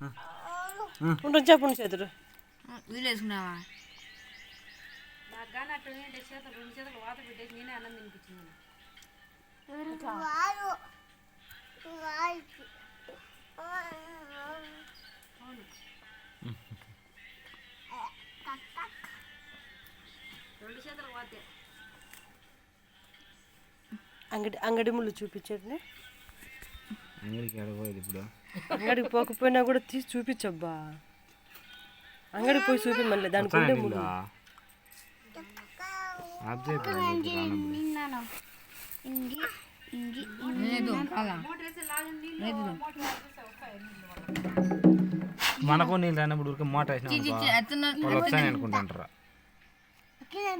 ఉంటుంది చెప్పండి చేతులు వీళ్ళు వేసుకున్నావా నాకు కానీ అట్లా చేతులు 2 చేతులు వాత పెట్టేసి నేనే అన్నం తినిపించింది రెండు చేతులు వాతే అంగడి ముళ్ళు చూపించండి అంగడికి ఎడపోయేది ఇప్పుడు అంగడికి పోకపోయినా కూడా తీసి చూపించబ్బా అంగడికి పోయి చూపిమలే దానికి ఉండే ముళ్ళు మనకు నీళ్ళు రానప్పుడు ఊరికే మోట వేసినా వాళ్ళు వచ్చాయని అనుకుంటుంటారా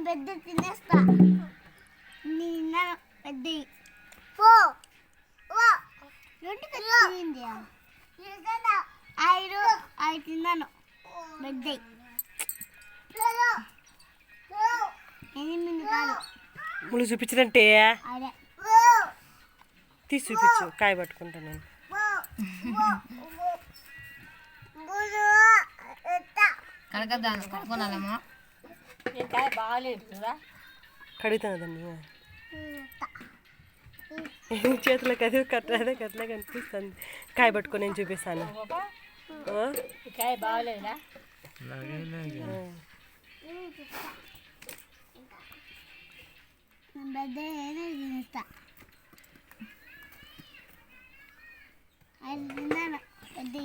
పెద్ద తినేస్తా పెద్ద ఐదు తిన్నాను పెద్ద 8 కాదు ముళ్ళు చూపించినంటే అదే తీసి చూపించు కాయ పట్టుకుంటా నేను కడగద్దాను కడుకోనాలమ్మా కాయ బాగాలేదు కదా కడుగుతున్నదండి చేతులకు అది కట్టలేదే కట్టలే కనిపిస్తుంది కాయ పట్టుకొని నేను చూపిస్తాను కాయ బాగాలేదా పెద్ద తినేస్తా 5 తిన్నాను పెద్ద